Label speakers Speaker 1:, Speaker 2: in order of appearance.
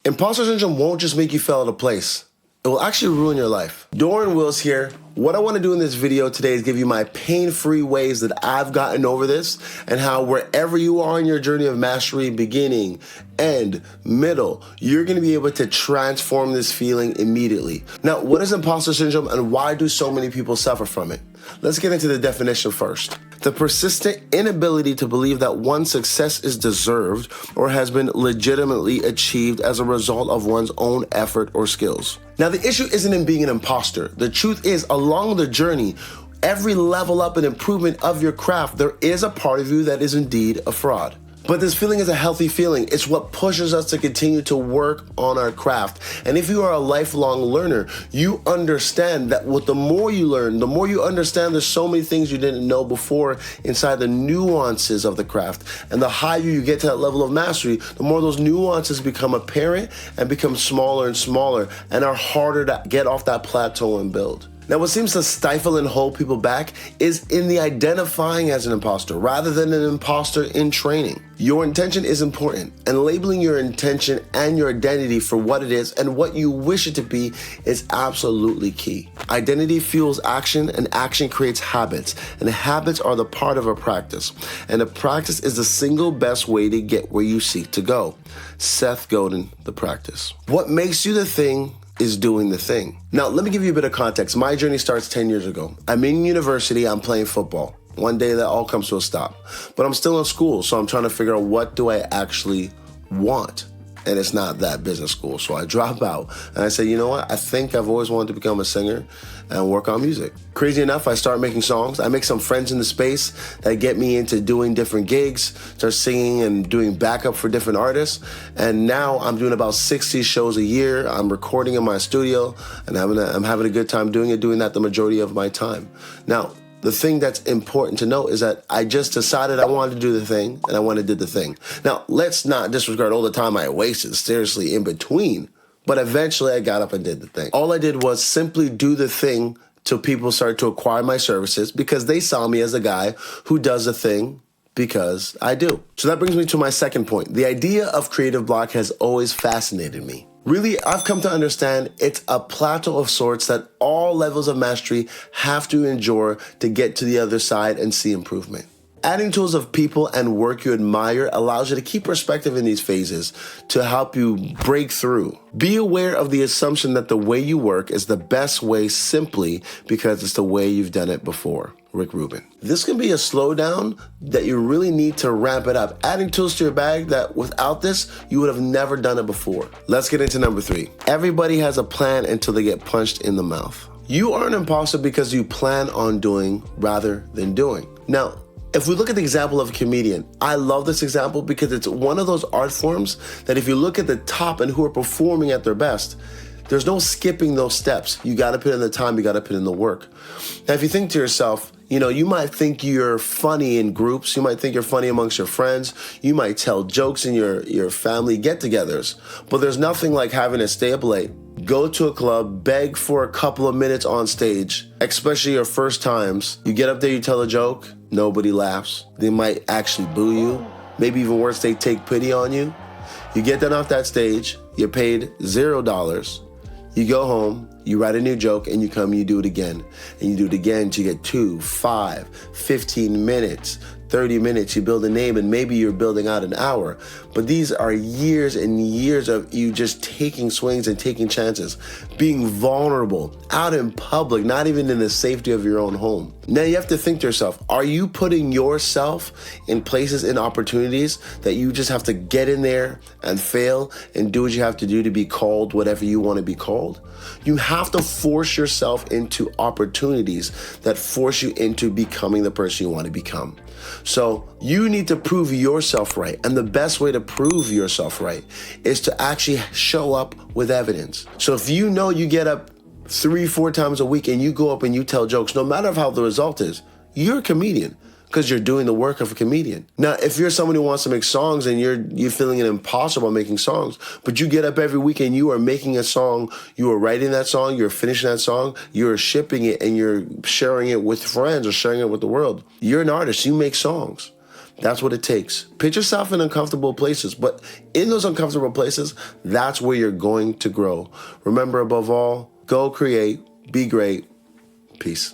Speaker 1: Imposter syndrome won't just make you fall out of place. It will actually ruin your life. Doran Wills here. What I want to do in this video today is give you my pain-free ways that I've gotten over this and how wherever you are in your journey of mastery, beginning, end, middle, you're going to be able to transform this feeling immediately. Now, what is imposter syndrome and why do so many people suffer from it? Let's get into the definition first. The persistent inability to believe that one's success is deserved or has been legitimately achieved as a result of one's own effort or skills. Now, the issue isn't in being an imposter. The truth is, along the journey, every level up and improvement of your craft, there is a part of you that is indeed a fraud. But this feeling is a healthy feeling. It's what pushes us to continue to work on our craft. And if you are a lifelong learner, you understand that the more you learn, the more you understand there's so many things you didn't know before inside the nuances of the craft. And the higher you get to that level of mastery, the more those nuances become apparent and become smaller and smaller and are harder to get off that plateau and build. Now, what seems to stifle and hold people back is in the identifying as an imposter rather than an imposter in training. Your intention is important, and labeling your intention and your identity for what it is and what you wish it to be is absolutely key. Identity fuels action, and action creates habits, and habits are the part of a practice. And a practice is the single best way to get where you seek to go. Seth Godin, The Practice. What makes you the thing is doing the thing. Now, let me give you a bit of context. My journey starts 10 years ago. I'm in university, I'm playing football. One day that all comes to a stop. But I'm still in school, so I'm trying to figure out what do I actually want. And it's not that business school. So I drop out and I say, you know what? I think I've always wanted to become a singer and work on music. Crazy enough, I start making songs. I make some friends in the space that get me into doing different gigs, start singing and doing backup for different artists. And now I'm doing about 60 shows a year. I'm recording in my studio and I'm having a good time doing that the majority of my time. Now, the thing that's important to note is that I just decided I wanted to do the thing, and I went and did the thing. Now, let's not disregard all the time I wasted, seriously, in between. But eventually, I got up and did the thing. All I did was simply do the thing till people started to acquire my services because they saw me as a guy who does a thing because I do. So that brings me to my second point. The idea of creative block has always fascinated me. Really, I've come to understand it's a plateau of sorts that all levels of mastery have to endure to get to the other side and see improvement. Adding tools of people and work you admire allows you to keep perspective in these phases to help you break through. Be aware of the assumption that the way you work is the best way simply because it's the way you've done it before. Rick Rubin. This can be a slowdown that you really need to ramp it up. Adding tools to your bag that without this, you would have never done it before. Let's get into number 3. Everybody has a plan until they get punched in the mouth. You are an imposter because you plan on doing rather than doing. Now, if we look at the example of a comedian, I love this example because it's one of those art forms that if you look at the top and who are performing at their best, there's no skipping those steps. You got to put in the time, you got to put in the work. Now, if you think to yourself, you might think you're funny in groups. You might think you're funny amongst your friends. You might tell jokes in your family get-togethers. But there's nothing like having to stay up late, go to a club, beg for a couple of minutes on stage, especially your first times. You get up there, you tell a joke, nobody laughs. They might actually boo you. Maybe even worse, they take pity on you. You get done off that stage, you're paid $0. You go home, you write a new joke, and you come and you do it again. And you do it again until you get 2, 5, 15 minutes, 30 minutes, you build a name, and maybe you're building out an hour. But these are years and years of you just taking swings and taking chances, being vulnerable, out in public, not even in the safety of your own home. Now you have to think to yourself, are you putting yourself in places and opportunities that you just have to get in there and fail and do what you have to do to be called whatever you want to be called? You have to force yourself into opportunities that force you into becoming the person you want to become. So you need to prove yourself right. And the best way to prove yourself right is to actually show up with evidence. So if you know you get up 3-4 times a week and you go up and you tell jokes, no matter how the result is, you're a comedian because you're doing the work of a comedian. Now, if you're someone who wants to make songs and you're feeling an imposter about making songs, but you get up every week and you are making a song, you are writing that song, you're finishing that song, you're shipping it and you're sharing it with friends or sharing it with the world. You're an artist, you make songs. That's what it takes. Put yourself in uncomfortable places, but in those uncomfortable places, that's where you're going to grow. Remember, above all, go create, be great. Peace.